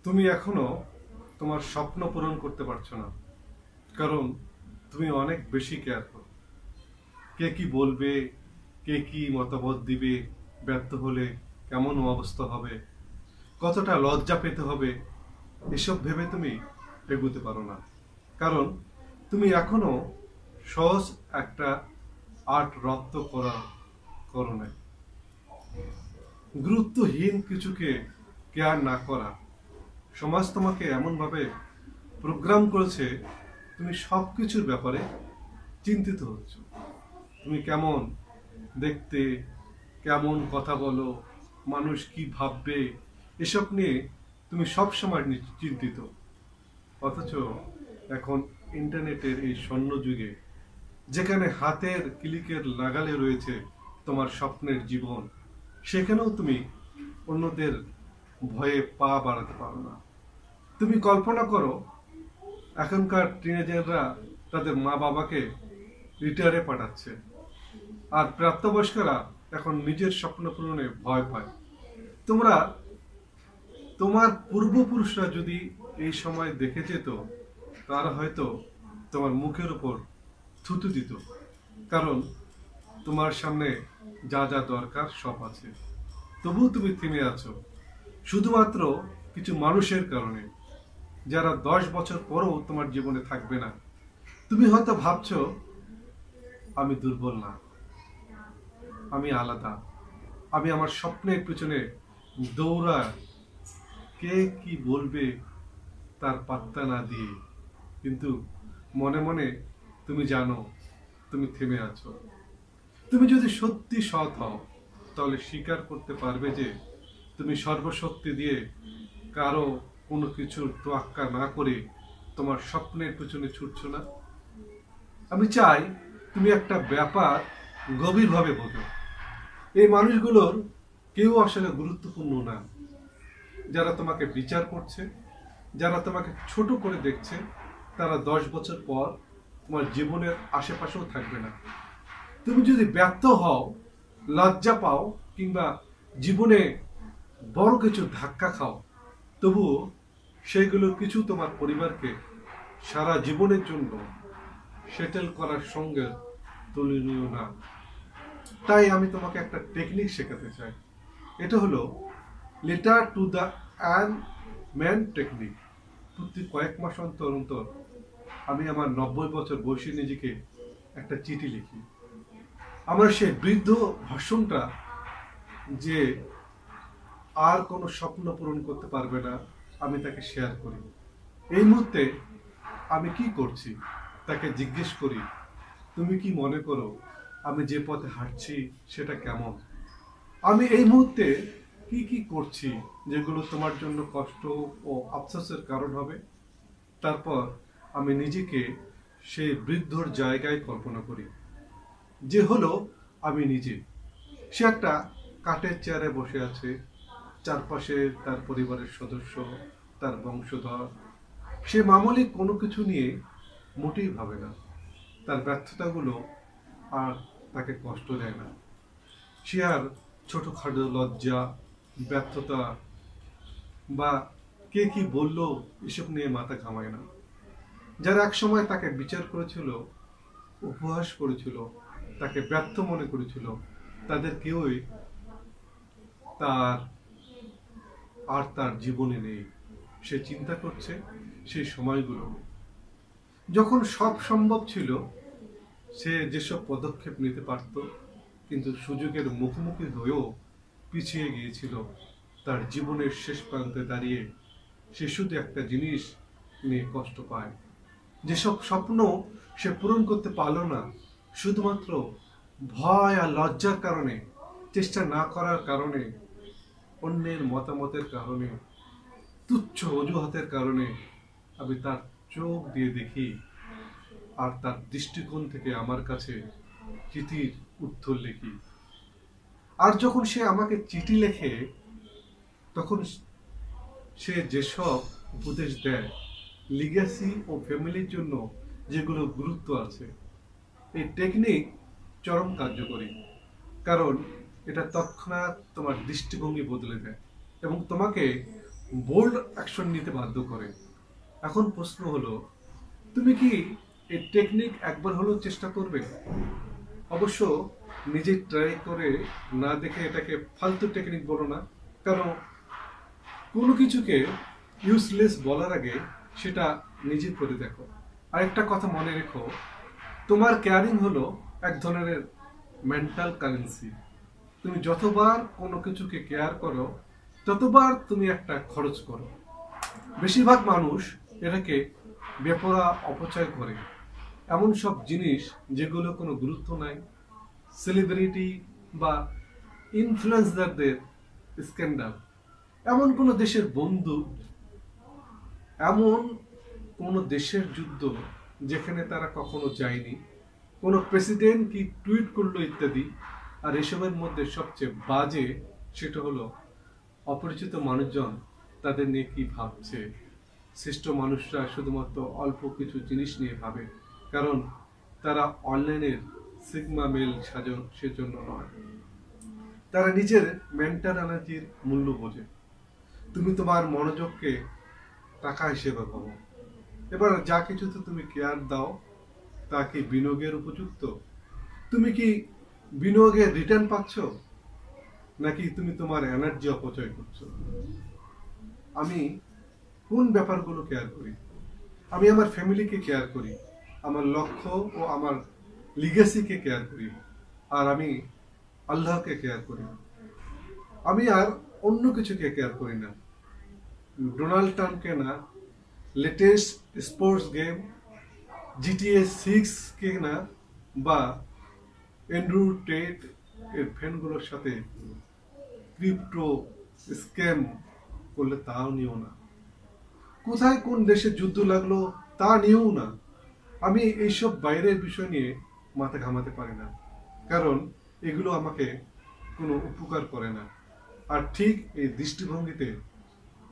তুমি এখনো তোমার স্বপ্ন পূরণ করতে পারছো না, কারণ তুমি অনেক বেশি কেয়ার করো। কে কি বলবে, কে কি মতামত দিবে, ব্যর্থ হলে কেমন অবস্থা হবে, কতটা লজ্জা পেতে হবে, এসব ভেবে তুমি এগুতে পারো না। কারণ তুমি এখনো সহজ একটা আর্ট রপ্ত করো নাই। গুরুত্বহীন কিছুকে কেয়ার না করা, সমাজ তোমাকে এমনভাবে প্রোগ্রাম করেছে, তুমি সবকিছুর ব্যাপারে চিন্তিত হচ্ছ। তুমি কেমন দেখতে, কেমন কথা বলো, মানুষ কি ভাববে, এসব নিয়ে তুমি সব সময় চিন্তিত। অথচ এখন ইন্টারনেটের এই স্বর্ণ যুগে, যেখানে হাতের ক্লিকের নাগালে রয়েছে তোমার স্বপ্নের জীবন, সেখানেও তুমি অন্যদের ভয়ে পা বাড়াতে পারো না। তুমি কল্পনা করো, এখনকার টিনেজাররা তাদের মা বাবাকে রিটায়ারে পাঠাচ্ছে, আর প্রাপ্তবয়স্করা এখন নিজের স্বপ্ন পূরণে ভয় পায়। তোমরা তোমার পূর্বপুরুষরা যদি এই সময় দেখে যেত, তারা হয়তো তোমার মুখের উপর থুতু দিত। কারণ তোমার সামনে যা যা দরকার সব আছে, তবুও তুমি থেমে আছো শুধুমাত্র কিছু মানুষের কারণে, যারা 10 বছর পরও তোমার জীবনে থাকবে না। তুমি হয়তো ভাবছো, আমি দুর্বল না, আমি আলাদা, আমি আমার স্বপ্নের পিছনে দৌড়া, কে কি বলবে তার পাত্তা না দিয়ে। কিন্তু মনে মনে তুমি জানো, তুমি থেমে আছো। তুমি যদি সত্যি সৎ হও, তাহলে স্বীকার করতে পারবে যে তুমি সর্বশক্তি দিয়ে কারো কোনো কিছুর তোয়াক্কা না করে তোমার স্বপ্নের পিছনে ছুটছো না। আমি চাই তুমি একটা ব্যাপার গভীরভাবে বোঝো, এই মানুষগুলোর কেউ আসলে গুরুত্বপূর্ণ না। যারা তোমাকে বিচার করছে, যারা তোমাকে ছোট করে দেখছে, তারা 10 বছর পর তোমার জীবনের আশেপাশেও থাকবে না। তুমি যদি ব্যর্থ হও, লজ্জা পাও, কিংবা জীবনে বড় কিছু ধাক্কা খাও, তবুও সেগুলোর কিছু তোমার পরিবারকে সারা জীবনের জন্য সেটেল করার সঙ্গে তুলনীয় না। তাই আমি তোমাকে একটা টেকনিক শেখাতে চাই। এটা হলো letter to the an man technique. প্রতি কয়েক মাস অন্তর অন্তর আমি আমার 90 বছর বয়সী নিজেকে একটা চিঠি লিখি। আমার সেই বৃদ্ধ ভাষণটা, যে আর কোনো স্বপ্ন পূরণ করতে পারবে না, আমি তাকে শেয়ার করি। এই মুহূর্তে আমি কি করছি তাকে জিজ্ঞেস করি, তুমি কি মনে করো আমি যে পথে হাঁটছি সেটা কেমন? আমি এই মুহূর্তে কি কি করছি যেগুলো তোমার জন্য কষ্ট ও আফসোসের কারণ হবে? তারপর আমি নিজেকে সেই বৃদ্ধর জায়গায় কল্পনা করি, যে হলো আমি নিজে। সে একটা কাঠের চেয়ারে বসে আছে, চারপাশে তার পরিবারের সদস্য, তার বংশধর। সে মামুলি কোনো কিছু নিয়ে মোটেই ভাবে না, তার ব্যর্থতাগুলো আর তাকে কষ্ট দেয় না। সে আর ছোটখাটো লজ্জা, ব্যর্থতা বা কে কি বললো এসব নিয়ে মাথা ঘামায় না। যারা একসময় তাকে বিচার করেছিল, উপহাস করেছিল, তাকে ব্যর্থ মনে করেছিল, তাদের কেউই তার আর তার জীবনে নেই। সে চিন্তা করছে সেই সময়গুলো, যখন সব সম্ভব ছিল, সে যেসব পদক্ষেপ নিতে পারত, কিন্তু সুযোগের মুখোমুখি হয়েও পিছিয়ে গিয়েছিল। তার জীবনের শেষ প্রান্তে দাঁড়িয়ে সে শুধু একটা জিনিস নিয়ে কষ্ট পায়, যেসব স্বপ্ন সে পূরণ করতে পারল না, শুধুমাত্র ভয় আর লজ্জার কারণে, চেষ্টা না করার কারণে, অন্যের মতামতের কারণে, তুচ্ছ অজুহাতের কারণে। আমি তার চোখ দিয়ে দেখি, আর তার দৃষ্টিকোণ থেকে আমার কাছে চিঠির উত্তর লিখি। আর যখন সে আমাকে চিঠি লেখে, তখন সে যেসব উপদেশ দেয়, লিগ্যাসি ও ফ্যামিলির জন্য যেগুলো গুরুত্ব আছে, এই টেকনিক চরম কার্যকরী। কারণ এটা তৎক্ষণাৎ তোমার দৃষ্টিভঙ্গি বদলে দেয় এবং তোমাকে বোল্ড অ্যাকশন নিতে বাধ্য করে। এখন প্রশ্ন হলো, তুমি কি এই টেকনিক একবার হলেও চেষ্টা করবে? অবশ্য নিজে ট্রাই করে না দেখে এটাকে ফালতু টেকনিক বলো না। কারণ কোনো কিছুকে ইউজলেস বলার আগে সেটা নিজে করে দেখো। আরেকটা কথা মনে রেখো, তোমার কেয়ারিং হলো এক ধরনের মেন্টাল কারেন্সি। তুমি যতবার কোনো কিছুকে কেয়ার করো, ততবার তুমি একটা খরচ করো। বেশিরভাগ মানুষ এটাকে বেপরা অপচয় করে। এমন সব জিনিস যেগুলো কোনো গুরুত্ব নাই, সেলিব্রিটি বা ইনফ্লুয়েন্সারদের স্ক্যান্ডাল, এমন কোনো দেশের বন্ধু, এমন কোনো দেশের যুদ্ধ যেখানে তারা কখনো যায়নি, কোনো প্রেসিডেন্ট কি টুইট করলো ইত্যাদি। আর এসবের মধ্যে সবচেয়ে বাজে সেটা হলো অপরিচিত মানুষজন তাদের নিয়ে কি ভাবছে। শ্রেষ্ঠ মানুষরা শুধুমাত্র অল্প কিছু জিনিস নিয়ে ভাবে, কারণ তারা অনলাইনের সিগমা মেল সাজন সেজন্য নয়, তারা নিজের মেন্টাল এনার্জির মূল্য বোঝে। তুমি তোমার মনোযোগকে টাকা হিসেবে ভাবো। এবার যা কিছুতে তুমি কেয়ার দাও তা কি বিনিয়োগের উপযুক্ত? তুমি কি বিনিয়োগের রিটার্ন পাচ্ছ, নাকি তুমি তোমার এনার্জি অপচয় করছো? আমি কোন ব্যাপারগুলো কেয়ার করি? আমি আমার ফ্যামিলিকে কেয়ার করি, আমার লক্ষ্য ও আমার লিগেসিকে কেয়ার করি, আর আমি আল্লাহকে কেয়ার করি। আমি আর অন্য কিছুকে কেয়ার করি না। ডোনাল্ড ট্রাম্পকে না, লেটেস্ট স্পোর্টস গেম GTA 6 কে না, বা অ্যান্ড্রু টেট এর ফ্যানগুলোর সাথে ক্রিপ্টো স্ক্যাম করলে তাও নিও না। কোথায় কোন দেশে যুদ্ধ লাগলো তা নিয়েও না। আমি এইসব বাইরের বিষয় নিয়ে মাথা ঘামাতে পারি না, কারণ এগুলো আমাকে কোনো উপকার করে না। আর ঠিক এই দৃষ্টিভঙ্গিতে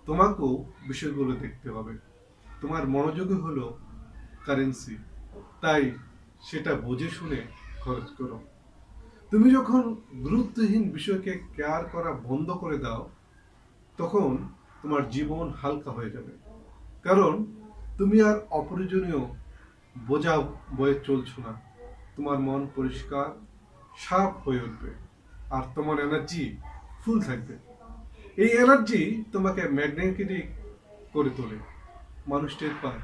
তোমাকেও বিষয়গুলো দেখতে হবে। তোমার মনোযোগই হলো কারেন্সি, তাই সেটা বুঝে শুনে খরচ করো। তুমি যখন গুরুত্বহীন বিষয়কে কেয়ার করা বন্ধ করে দাও, তখন তোমার জীবন হালকা হয়ে যাবে, কারণ তুমি আর অপ্রয়োজনীয় বোঝা বয়ে চলছো না। তোমার মন পরিষ্কার, সাফ হয়ে উঠবে, আর তোমার এনার্জি ফুল থাকবে। এই এনার্জি তোমাকে ম্যাগনেটিক করে তোলে। মানুষ টের পায়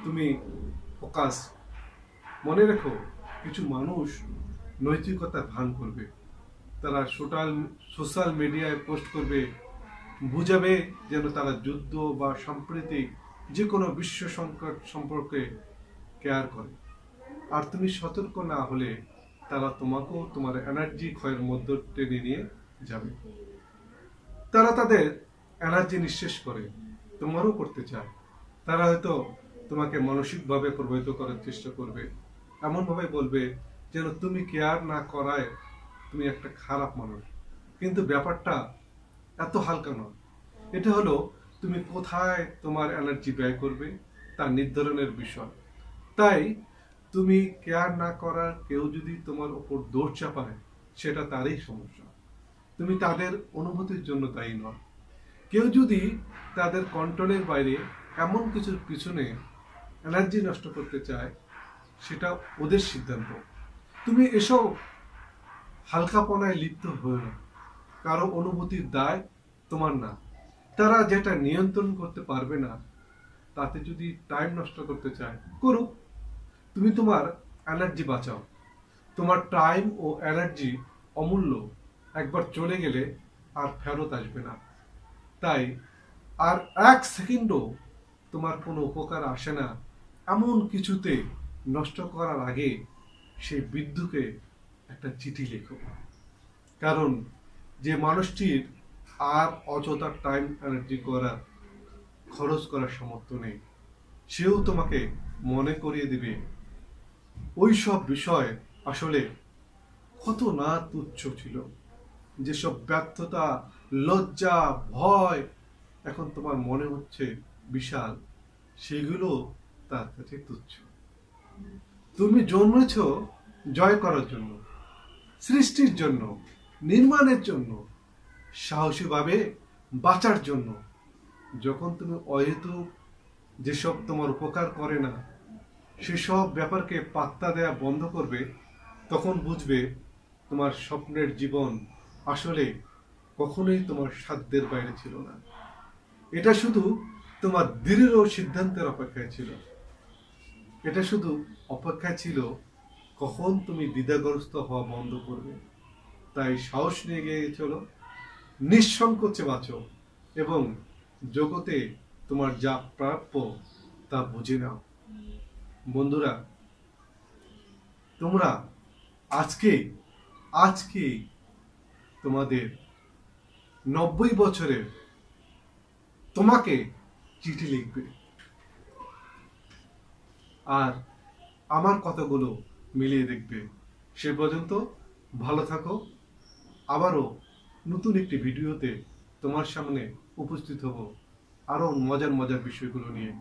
তুমি ফোকাস। মনে রেখো, কিছু মানুষ নৈতিকতার ভান করবে। তারা সোশ্যাল মিডিয়ায় পোস্ট করবে, বুঝাবে যেন তারা যুদ্ধ বা সাম্প্রতিক যে কোনো বিশ্ব সংকট সম্পর্কে কেয়ার করে। আর তুমি সতর্ক না হলে তারা তোমাকেও তোমার এনার্জি ক্ষয়ের মধ্য টেনে নিয়ে যাবে। তারা তাদের এনার্জি নিঃশেষ করে, তোমারও করতে চায়। তারা হয়তো তোমাকে মানসিকভাবে প্রভাবিত করার চেষ্টা করবে, এমনভাবে বলবে যেন তুমি কেয়ার না করায় তুমি একটা খারাপ মানুষ। কিন্তু ব্যাপারটা এত হালকা নয়। এটা হলো তুমি কোথায় তোমার এনার্জি ব্যয় করবে তার নির্ধারণের বিষয়। তাই তুমি কেয়ার না করার কেউ যদি তোমার উপর দোষ চাপায়, সেটা তারই সমস্যা। তুমি তাদের অনুভূতির জন্য দায়ী নয়। কেউ যদি তাদের কন্ট্রোলের বাইরে এমন কিছুর পিছনে এনার্জি নষ্ট করতে চায়, সেটা ওদের সিদ্ধান্ত। তুমি এসব হালকাপনায় লিপ্ত হয়ে না। কারো অনুভূতির দায় তোমার না। তারা যেটা নিয়ন্ত্রণ করতে পারবে না, তাতে যদি টাইম নষ্ট করতে চায়, করুক। তুমি তোমার এনার্জি বাঁচাও। তোমার টাইম ও এনার্জি অমূল্য, একবার চলে গেলে আর ফেরত আসবে না। তাই আর এক সেকেন্ডও তোমার কোনো উপকার আসে না এমন কিছুতে নষ্ট করার আগে সেই বিদ্যুকে একটা চিঠি লেখো। কারণ যে মানুষটির আর অযথা টাইম এনার্জি খরচ করার সামর্থ্য নেই, সেও তোমাকে মনে করিয়ে দিবে ওই সব বিষয় আসলে কত না তুচ্ছ ছিল। যেসব ব্যর্থতা, লজ্জা, ভয় এখন তোমার মনে হচ্ছে বিশাল, সেগুলো তার কাছে তুচ্ছ। তুমি জন্মেছ জয় করার জন্য, সৃষ্টির জন্য, নির্মাণের জন্য, সাহসীভাবে বাঁচার জন্য। যখন তুমি অহেতুক যেসব তোমার উপকার করে না সেসব ব্যাপারকে পাত্তা দেয়া বন্ধ করবে, তখন বুঝবে তোমার স্বপ্নের জীবন আসলে কখনোই তোমার সাধ্যের বাইরে ছিল না। এটা শুধু তোমার দৃঢ় সিদ্ধান্তের অপেক্ষায় ছিল। এটা শুধু অপেক্ষায় ছিল কখন তুমি দ্বিধাগ্রস্ত হওয়া বন্ধ করবে। তাই সাহস নিয়ে গিয়ে চলো, নিঃসংকোচে বাঁচো এবং জগতে তোমার যা প্রাপ্য তা বুঝে নাও। বন্ধুরা, তোমরা আজকে আজকে তোমাদের 90 বছরের তোমাকে চিঠি লিখবে আর আমার কথাগুলো মিলিয়ে দেখবে। সে পর্যন্ত ভালো থাকো। আবারও নতুন একটি ভিডিওতে তোমার সামনে উপস্থিত হব আরো মজার মজার বিষয়গুলো নিয়ে।